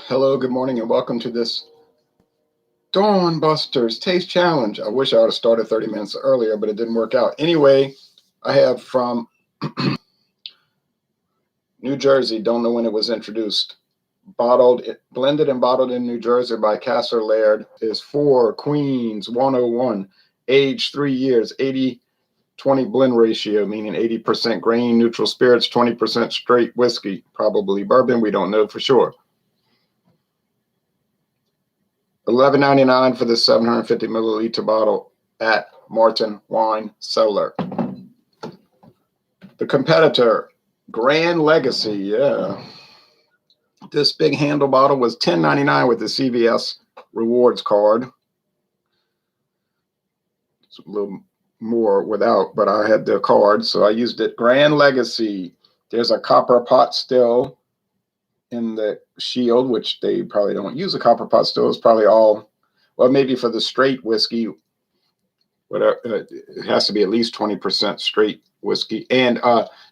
Hello, good morning, and welcome to this Dawn Busters Taste Challenge. I wish I would have started 30 minutes earlier, but it didn't work out. Anyway, I have from New Jersey, don't know when it was introduced, blended and bottled in New Jersey by Kasser Laird, is 4 Queens 101, age 3 years, 80-20 blend ratio, meaning 80% grain, neutral spirits, 20% straight whiskey, probably bourbon, we don't know for sure. $11.99 for the 750 milliliter bottle at Martin Wine Cellar. The competitor, Gran Legacy, yeah. This big handle bottle was $10.99 with the CVS rewards card. It's a little more without, but I had the card, so I used it. Gran Legacy. There's a copper pot still in the shield, which they probably don't use a copper pot still. It's probably all, well, maybe for the straight whiskey, whatever, it has to be at least 20% straight whiskey. And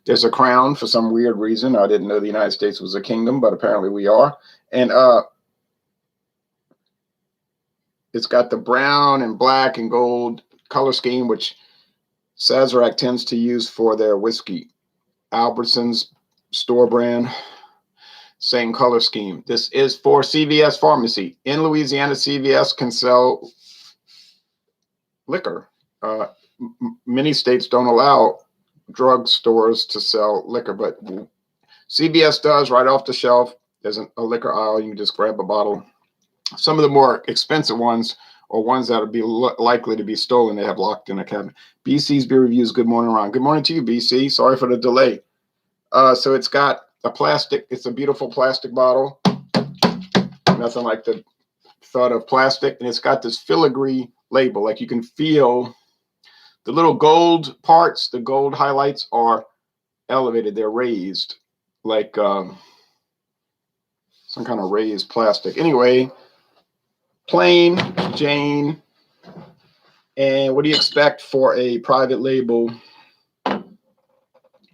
there's a crown for some weird reason. I didn't know the United States was a kingdom, but apparently we are. And it's got the brown and black and gold color scheme, which Sazerac tends to use for their whiskey. Albertson's store brand, same color scheme. This is for CVS Pharmacy. In Louisiana, CVS can sell liquor. Many states don't allow drug stores to sell liquor, but CVS does right off the shelf. There's a liquor aisle. You can just grab a bottle. Some of the more expensive ones or ones that would be likely to be stolen, they have locked in a cabinet. BC's Beer Reviews. Good morning, Ron. Good morning to you, BC. Sorry for the delay. So it's got a plastic. It's a beautiful plastic bottle. Nothing like the thud of plastic. And it's got this filigree label. Like you can feel the little gold parts, the gold highlights are elevated. They're raised like some kind of raised plastic. Anyway, plain Jane. And what do you expect for a private label?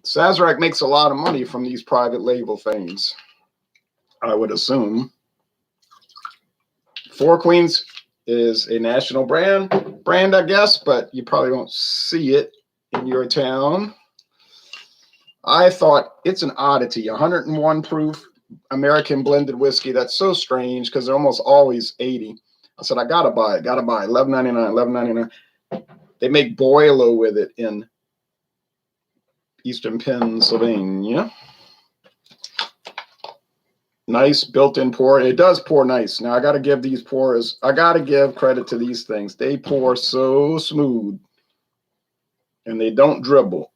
Sazerac makes a lot of money from these private label things, I would assume. 4 Queens is a national brand, I guess, but you probably won't see it in your town. I thought it's an oddity, 101 proof American blended whiskey. That's so strange because they're almost always 80. I said, I gotta buy it, $11.99. They make Boilo with it in Eastern Pennsylvania. Nice built-in pour. It does pour nice. Now I got to give these pours, I got to give credit to these things. They pour so smooth and they don't dribble.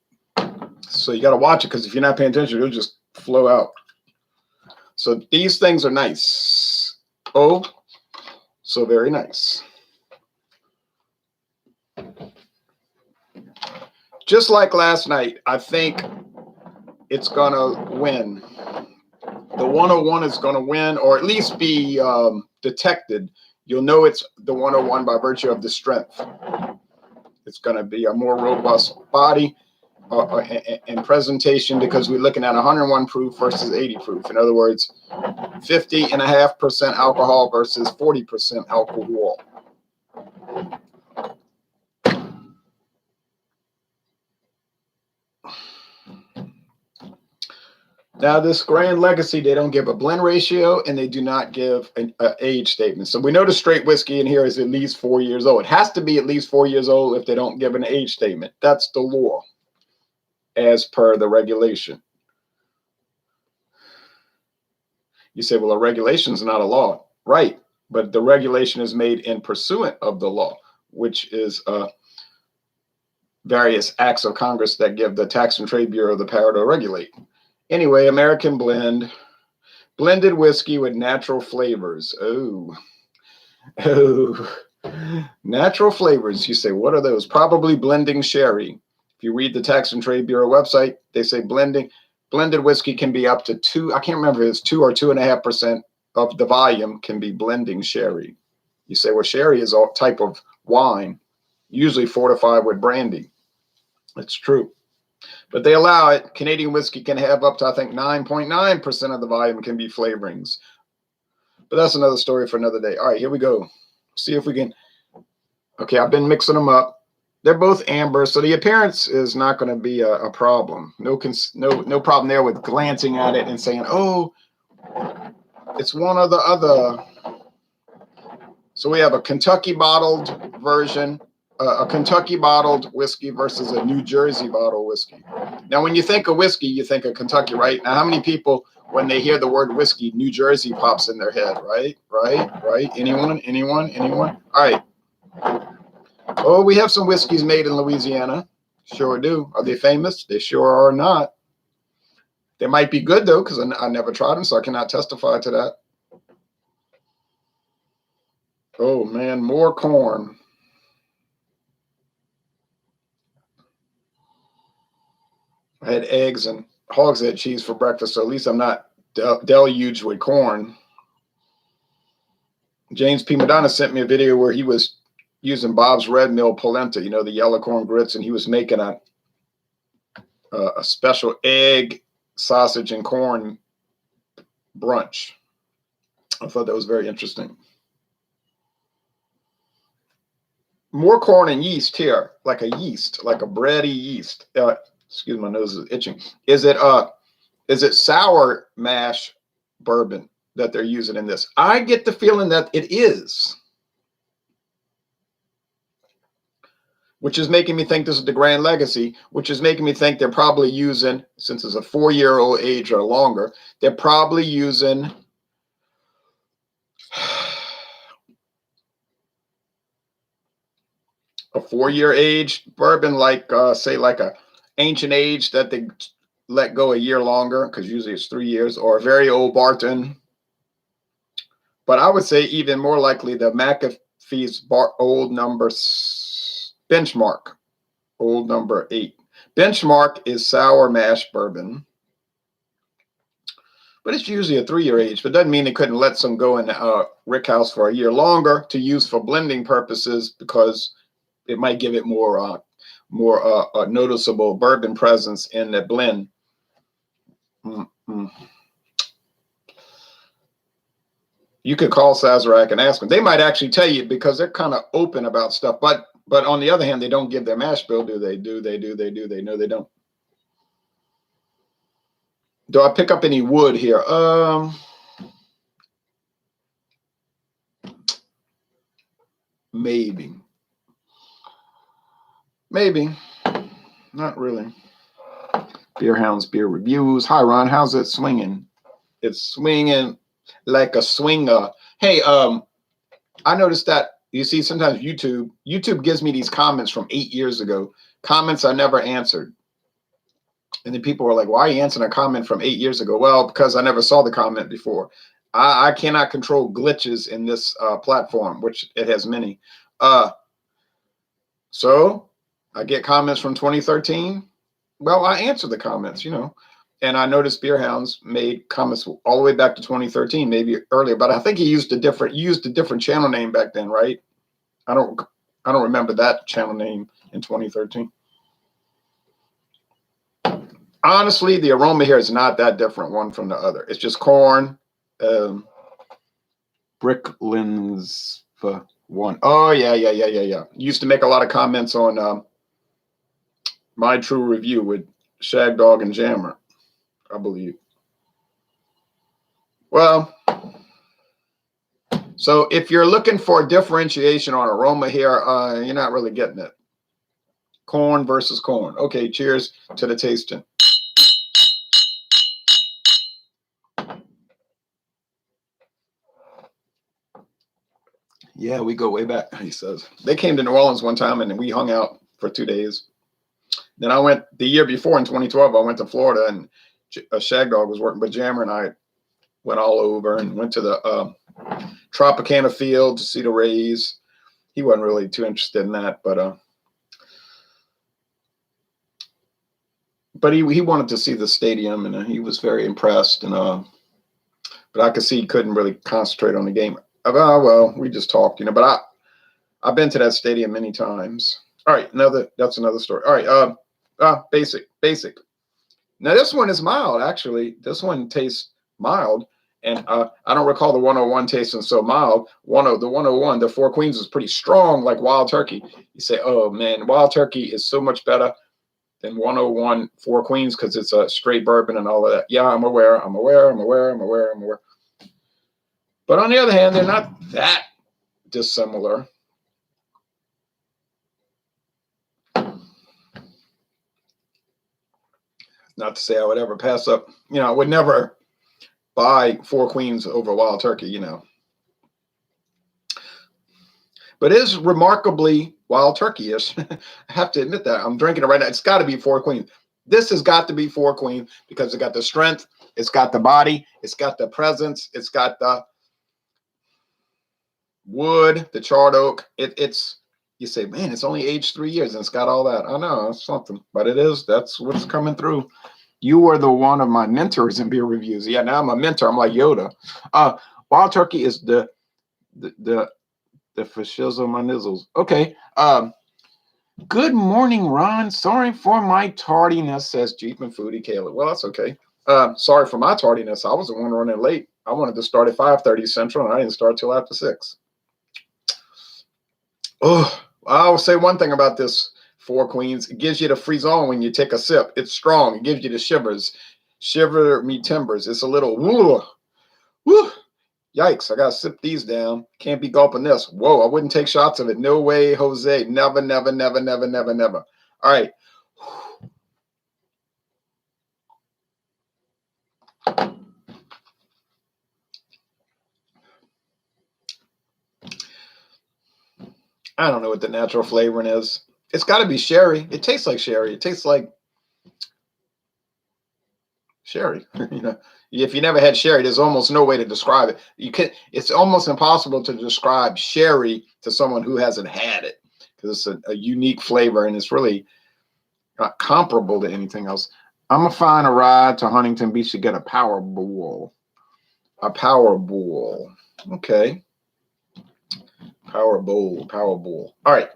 So you got to watch it because if you're not paying attention, it'll just flow out. So these things are nice. Oh, so very nice. Just like last night, I think it's going to win. The 101 is going to win, or at least be detected. You'll know it's the 101 by virtue of the strength. It's going to be a more robust body and presentation because we're looking at 101 proof versus 80 proof. In other words, 50.5% alcohol versus 40% alcohol. Now, this Gran Legacy, they don't give a blend ratio and they do not give an age statement. So we know the straight whiskey in here is at least 4 years old. It has to be at least 4 years old if they don't give an age statement. That's the law as per the regulation. You say, well, a regulation is not a law. Right, but the regulation is made in pursuant of the law, which is various acts of Congress that give the Tax and Trade Bureau the power to regulate. Anyway, American blend, blended whiskey with natural flavors. Oh, natural flavors. You say, what are those? Probably blending sherry. If you read the Tax and Trade Bureau website, they say blended whiskey can be up to 2. I can't remember if it's 2 or 2.5% of the volume can be blending sherry. You say, well, sherry is a type of wine, usually fortified with brandy. It's true. But they allow it. Canadian whiskey can have up to, I think, 9.9% of the volume can be flavorings. But that's another story for another day. All right, here we go. See if we can. Okay, I've been mixing them up. They're both amber, so the appearance is not going to be a problem. No problem there with glancing at it and saying, "Oh, it's one or the other." So we have a Kentucky bottled version, a Kentucky bottled whiskey versus a New Jersey bottled whiskey. Now, when you think of whiskey, you think of Kentucky, right? Now, how many people, when they hear the word whiskey, New Jersey pops in their head, right? Right? Anyone? All right. Oh, we have some whiskeys made in Louisiana. Sure do. Are they famous? They sure are not. They might be good, though, because I never tried them, so I cannot testify to that. Oh, man, more corn. I had eggs and hog's head cheese for breakfast, so at least I'm not deluged with corn. James P. Madonna sent me a video where he was using Bob's Red Mill polenta, you know, the yellow corn grits, and he was making a special egg, sausage, and corn brunch. I thought that was very interesting. More corn and yeast here, like a yeast, like a bready yeast. Excuse me, my nose is itching. Is it sour mash bourbon that they're using in this? I get the feeling that it is, which is making me think this is the Grand Legacy, which is making me think they're probably using, since it's a 4-year-old age or longer, they're probably using a 4-year age bourbon, like say like a ancient age that they let go a year longer, because usually it's 3 years, or a very old Barton. But I would say even more likely the McAfee's old number Benchmark, old number 8. Benchmark is sour mash bourbon, but it's usually a 3-year age. But doesn't mean they couldn't let some go in Rick House for a year longer to use for blending purposes, because it might give it more noticeable bourbon presence in the blend. You could call Sazerac and ask them. They might actually tell you, because they're kind of open about stuff. But on the other hand, they don't give their mash bill, do they? Do they? No, they don't. Do I pick up any wood here? Maybe. Not really. Beer Hounds Beer Reviews. Hi, Ron. How's it swinging? It's swinging like a swinger. Hey, I noticed that, you see, sometimes YouTube gives me these comments from 8 years ago, comments I never answered. And then people were like, why are you answering a comment from 8 years ago? Well, because I never saw the comment before. I cannot control glitches in this platform, which it has many. So I get comments from 2013. Well, I answer the comments, you know. And I noticed Beer Hounds made comments all the way back to 2013, maybe earlier. But I think he used a different channel name back then, right? I don't remember that channel name in 2013. Honestly, the aroma here is not that different one from the other. It's just corn. Bricklands one. Oh, yeah. Used to make a lot of comments on My True Review with Shag Dog and Jammer, I believe. Well, so if you're looking for differentiation on aroma here, you're not really getting it. Corn versus corn. Okay, cheers to the tasting. Yeah, we go way back, he says. They came to New Orleans one time and we hung out for 2 days. Then I went the year before in 2012, I went to Florida, and Shag Dog was working, but Jammer and I went all over and went to the Tropicana field to see the Rays. He wasn't really too interested in that, but he wanted to see the stadium, and he was very impressed. And but I could see he couldn't really concentrate on the game. Well, we just talked, you know. But I've been to that stadium many times. All right, that's another story. All right, basic. Now this one is mild, actually. This one tastes mild, And I don't recall the 101 tasting so mild. The 101, the Four Queens is pretty strong, like Wild Turkey. You say, oh man, Wild Turkey is so much better than 101 Four Queens because it's a straight bourbon and all of that. Yeah, I'm aware. But on the other hand, they're not that dissimilar. Not to say I would ever pass up, I would never buy Four Queens over Wild Turkey, But it is remarkably Wild Turkey-ish. I have to admit that. I'm drinking it right now. It's got to be Four Queens. This has got to be Four Queens because it got the strength, it's got the body, it's got the presence, it's got the wood, the charred oak. It's you say, man, it's only aged 3 years and it's got all that. I know it's something, but that's what's coming through. You were the one of my mentors in beer reviews. Yeah, now I'm a mentor. I'm like Yoda. Wild Turkey is the fascism my nizzles. Okay. Good morning, Ron. Sorry for my tardiness, says Jeep and Foodie Kayla. Well, that's okay. Sorry for my tardiness. I was the one running late. I wanted to start at 5:30 Central, and I didn't start till after 6. Oh, I'll say one thing about this Four Queens. It gives you the frisson when you take a sip. It's strong. It gives you the shivers. Shiver me timbers. It's a little woo. Yikes, I got to sip these down. Can't be gulping this. Whoa, I wouldn't take shots of it. No way, Jose. Never. All right. I don't know what the natural flavoring is. It's got to be sherry. It tastes like sherry. It tastes like sherry. If you never had sherry, there's almost no way to describe it. It's almost impossible to describe sherry to someone who hasn't had it because it's a unique flavor and it's really not comparable to anything else. I'm gonna find a ride to Huntington Beach to get a power bowl. Okay. Power bowl. All right.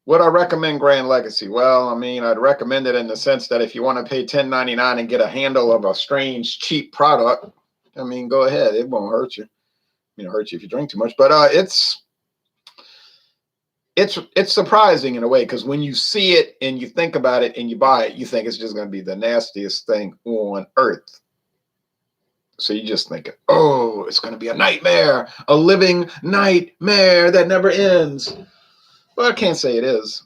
Would I recommend Grand Legacy? Well, I mean, I'd recommend it in the sense that if you want to pay $10.99 and get a handle of a strange, cheap product, I mean, go ahead. It won't hurt you. It'll hurt you if you drink too much. But it's surprising in a way because when you see it and you think about it and you buy it, you think it's just going to be the nastiest thing on earth. So you just think, oh, it's going to be a nightmare, a living nightmare that never ends. Well, I can't say it is.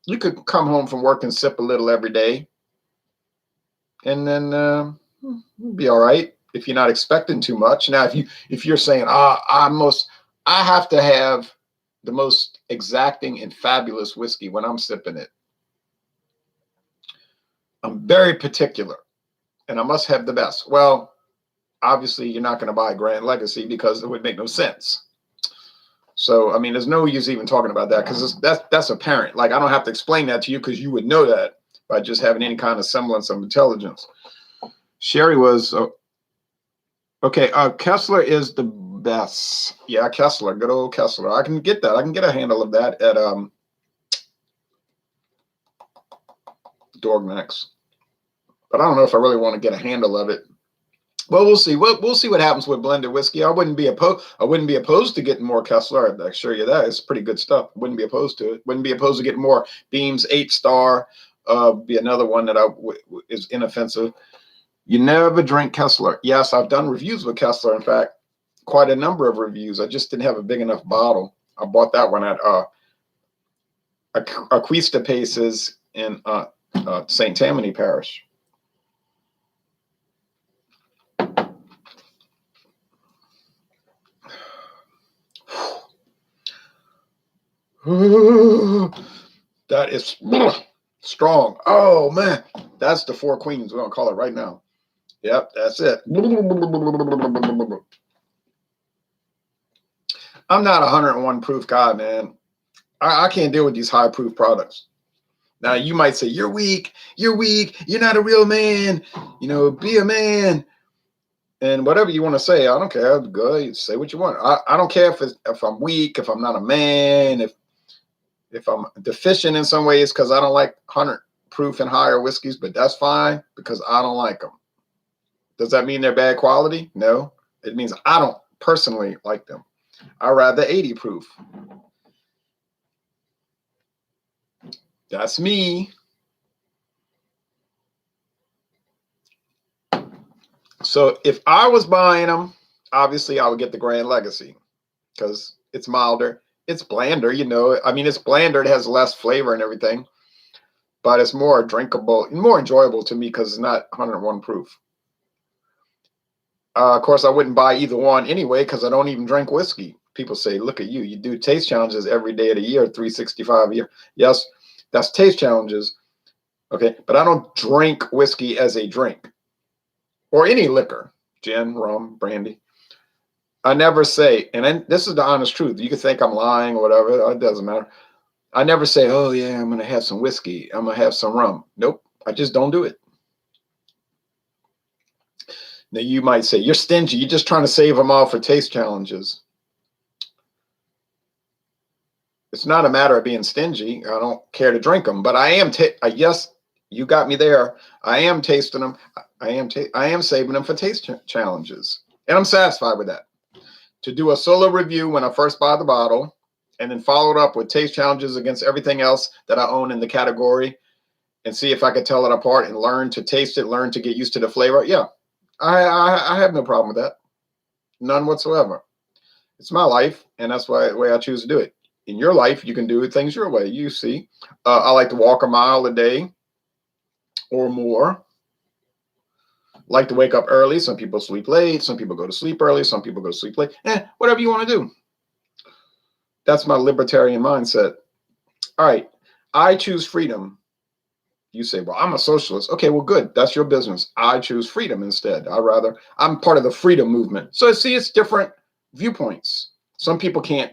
You could come home from work and sip a little every day, and then be all right if you're not expecting too much. Now, if you're saying, I have to have the most exacting and fabulous whiskey when I'm sipping it. I'm very particular, and I must have the best. Well, obviously, you're not going to buy Grand Legacy because it would make no sense. So, I mean, there's no use even talking about that because that's apparent. Like, I don't have to explain that to you because you would know that by just having any kind of semblance of intelligence. Sherry was, okay, Kessler is the best. Yeah, Kessler, good old Kessler. I can get that. I can get a handle of that at Dorgnax. But I don't know if I really want to get a handle of it. Well, we'll see. We'll see what happens with blended whiskey. I wouldn't be opposed to getting more Kessler. I assure you that it's pretty good stuff. Wouldn't be opposed to it. Wouldn't be opposed to getting more Beams 8-star. Be another one that is inoffensive. You never drink Kessler. Yes, I've done reviews with Kessler. In fact, quite a number of reviews. I just didn't have a big enough bottle. I bought that one at Acuista Paces in St. Tammany Parish. That is strong. Oh man, that's the Four Queens. We're gonna call it right now. Yep, that's it. I'm not a 101 proof guy, man. I can't deal with these high proof products. Now you might say you're weak, you're not a real man, be a man. And whatever you want to say, I don't care. Go say what you want. I don't care if I'm weak, if I'm not a man, if I'm deficient in some ways because I don't like 100 proof and higher whiskeys, but that's fine because I don't like them. Does that mean they're bad quality? No. It means I don't personally like them. I rather 80 proof. That's me. So if I was buying them, obviously I would get the Grand Legacy because it's milder. It's blander, you know. I mean, it's blander. It has less flavor and everything, but it's more drinkable, more enjoyable to me because it's not 101 proof. Of course, I wouldn't buy either one anyway because I don't even drink whiskey. People say, look at you. You do taste challenges every day of the year, 365 a year. Yes, that's taste challenges. Okay, but I don't drink whiskey as a drink or any liquor, gin, rum, brandy. I never say, and then, this is the honest truth. You can think I'm lying or whatever. It doesn't matter. I never say, oh, yeah, I'm going to have some whiskey. I'm going to have some rum. Nope. I just don't do it. Now, you might say, you're stingy. You're just trying to save them all for taste challenges. It's not a matter of being stingy. I don't care to drink them, but I am, yes, you got me there. I am tasting them. I am saving them for taste challenges. And I'm satisfied with that. To do a solo review when I first buy the bottle and then follow it up with taste challenges against everything else that I own in the category and see if I could tell it apart and learn to taste it, learn to get used to the flavor. Yeah, I have no problem with that. None whatsoever. It's my life, and that's the way I choose to do it. In your life, you can do things your way. You see, I like to walk a mile a day or more. Like to wake up early. Some people sleep late. Some people go to sleep early. Some people go to sleep late. Whatever you want to do. That's my libertarian mindset. All right. I choose freedom. You say, well, I'm a socialist. Okay, well, good. That's your business. I choose freedom instead. I'm part of the freedom movement. So see, it's different viewpoints. Some people can't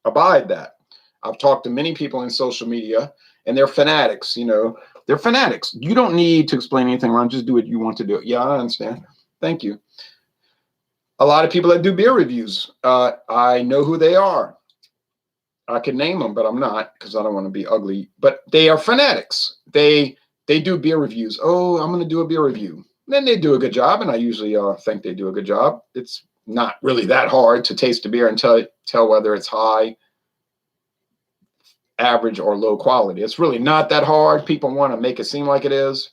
abide that. I've talked to many people in social media and they're fanatics, you know, they're fanatics. You don't need to explain anything around. Just do what you want to do. Yeah, I understand. Thank you. A lot of people that do beer reviews, I know who they are. I can name them, but I'm not because I don't want to be ugly. But they are fanatics. They do beer reviews. Oh, I'm going to do a beer review. Then they do a good job, and I usually think they do a good job. It's not really that hard to taste a beer and tell whether it's high, average, or low quality. It's really not that hard. People want to make it seem like it is.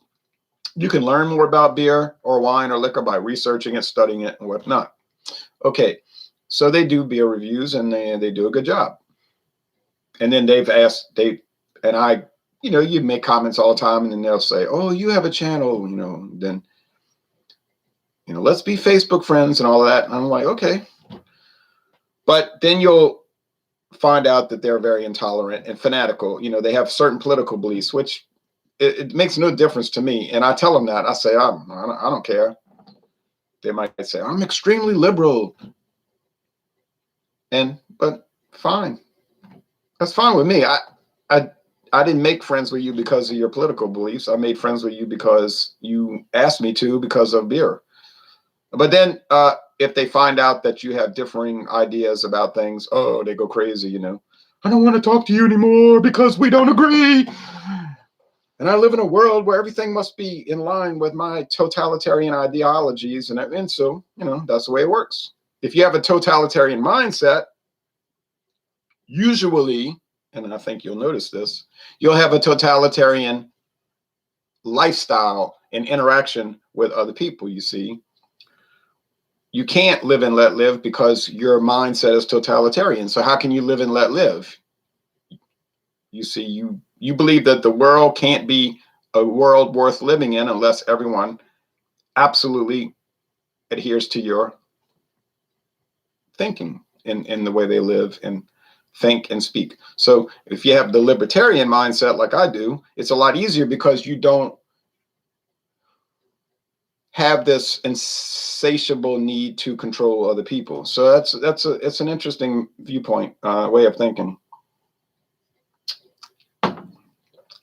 You can learn more about beer or wine or liquor by researching it, studying it, and whatnot. Okay, so they do beer reviews, and they do a good job. And then you make comments all the time, and then they'll say, oh, you have a channel, then, let's be Facebook friends and all of that. And I'm like, okay. But then you'll find out that they're very intolerant and fanatical. They have certain political beliefs, which it makes no difference to me. And I tell them that. I say, I don't care. They might say, I'm extremely liberal. But fine. That's fine with me. I didn't make friends with you because of your political beliefs. I made friends with you because you asked me to because of beer. But then if they find out that you have differing ideas about things, oh, they go crazy, I don't want to talk to you anymore because we don't agree. And I live in a world where everything must be in line with my totalitarian ideologies. And so, that's the way it works. If you have a totalitarian mindset, usually, and I think you'll notice this, you'll have a totalitarian lifestyle and interaction with other people, you see. You can't live and let live because your mindset is totalitarian. So how can you live and let live? You see, you believe that the world can't be a world worth living in unless everyone absolutely adheres to your thinking in the way they live and think and speak. So if you have the libertarian mindset like I do, it's a lot easier because you don't have this insatiable need to control other people. So it's an interesting viewpoint, way of thinking.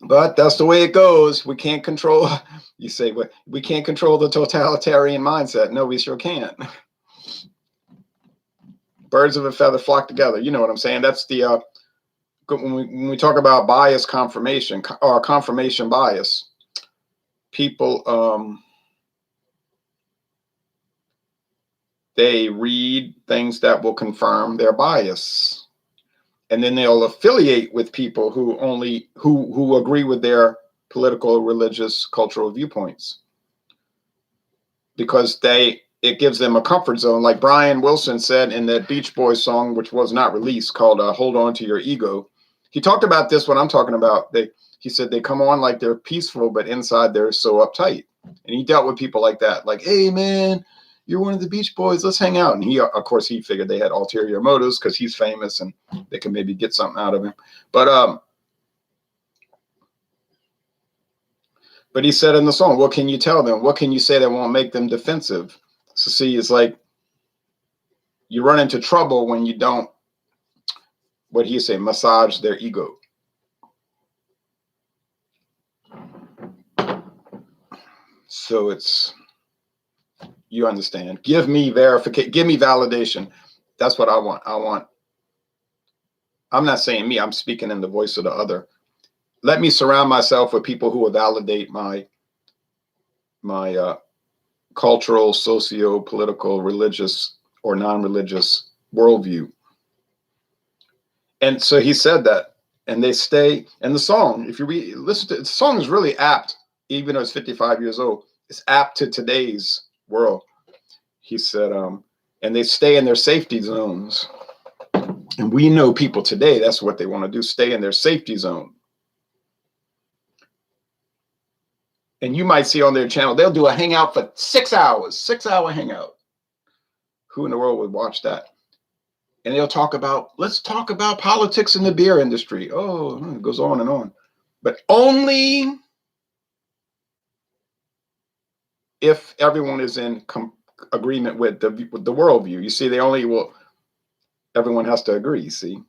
But that's the way it goes. We can't control, you say, we can't control the totalitarian mindset. No, we sure can't. Birds of a feather flock together. You know what I'm saying? That's the, when we talk about bias confirmation or confirmation bias, people, they read things that will confirm their bias. And then they'll affiliate with people who agree with their political, religious, cultural viewpoints, because it gives them a comfort zone. Like Brian Wilson said in that Beach Boys song, which was not released, called Hold On to Your Ego. He talked about this, what I'm talking about. He said they come on like they're peaceful, but inside they're so uptight. And he dealt with people like that, like, hey, man, you're one of the Beach Boys, let's hang out. And he, of course, he figured they had ulterior motives because he's famous and they can maybe get something out of him. But he said in the song, what can you tell them? What can you say that won't make them defensive? So see, it's like you run into trouble when you don't, what do you say, massage their ego. So it's, you understand. Give me verification, give me validation. That's what I want. I'm not saying me, I'm speaking in the voice of the other. Let me surround myself with people who will validate my cultural, socio-political, religious, or non-religious worldview. And so he said that, and they stay. And the song, if you listen to it, the song is really apt, even though it's 55 years old. It's apt to today's world. He said, and they stay in their safety zones. And we know people today, that's what they want to do, stay in their safety zone. And you might see on their channel, they'll do a hangout for 6 hours, 6-hour hangout. Who in the world would watch that? And they'll talk about, let's talk about politics in the beer industry. Oh, it goes on and on. But only if everyone is in agreement with the worldview. You see, everyone has to agree, you see.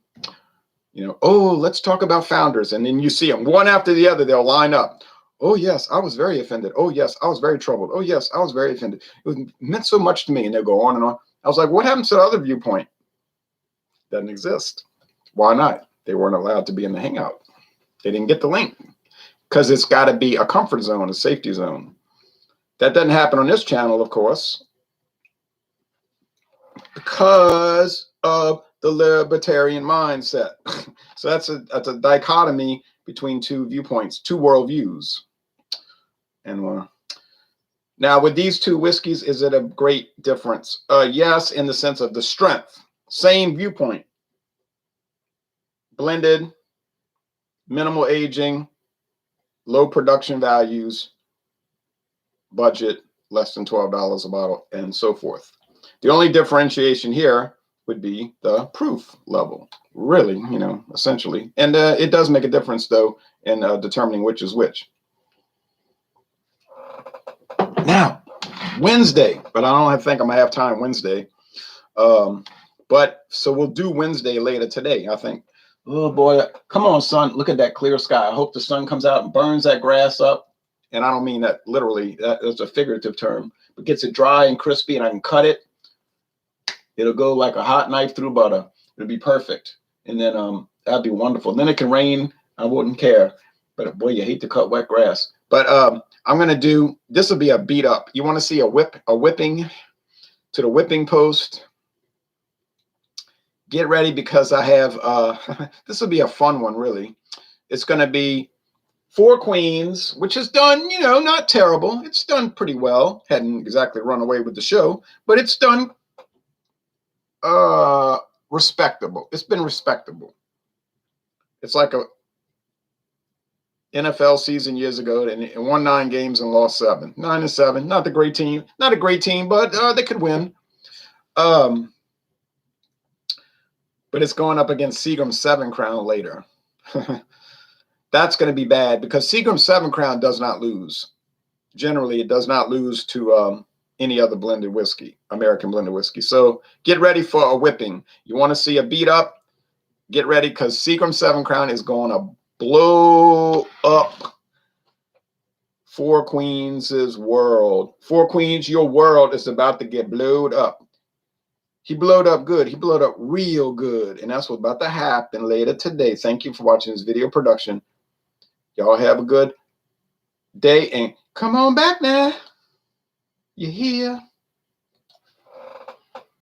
You know, oh, let's talk about founders. And then you see them one after the other, they'll line up. Oh, yes, I was very offended. Oh, yes, I was very troubled. Oh, yes, I was very offended. It meant so much to me. And they'll go on and on. I was like, what happened to the other viewpoint? Doesn't exist. Why not? They weren't allowed to be in the hangout. They didn't get the link because it's got to be a comfort zone, a safety zone. That doesn't happen on this channel, of course, because of the libertarian mindset. So that's a dichotomy between two viewpoints, two worldviews. And now with these two whiskeys, is it a great difference? Yes, in the sense of the strength. Same viewpoint. Blended, minimal aging, low production values, budget, less than $12 a bottle, and so forth. The only differentiation here would be the proof level, really, you know, essentially. And it does make a difference, though, in determining which is which. Now, Wednesday, but I don't think I'm going to have time Wednesday. But so we'll do Wednesday later today, I think. Oh, boy. Come on, sun. Look at that clear sky. I hope the sun comes out and burns that grass up. And I don't mean that literally. That's a figurative term. But gets it dry and crispy and I can cut it. It'll go like a hot knife through butter. It'll be perfect. And then that'd be wonderful. Then it can rain. I wouldn't care. But boy, you hate to cut wet grass. But I'm going to do, this will be a beat up. You want to see a whipping to the whipping post? Get ready because I have, this will be a fun one, really. It's going to be 4 Queens, which is done, you know, not terrible. It's done pretty well. Hadn't exactly run away with the show, but it's done respectable. It's been respectable. It's like a NFL season years ago and won 9 games and lost 7. 9-7. Not the great team. Not a great team, but they could win. But it's going up against Seagram's 7 Crown later. That's going to be bad because Seagram's 7 Crown does not lose. Generally, it does not lose to any other blended whiskey, American blended whiskey. So get ready for a whipping. You want to see a beat up? Get ready because Seagram's 7 Crown is going to blow up 4 Queens' world. 4 Queens, your world is about to get blowed up. He blowed up good. He blowed up real good. And that's what's about to happen later today. Thank you for watching this video production. Y'all have a good day and come on back now. You hear?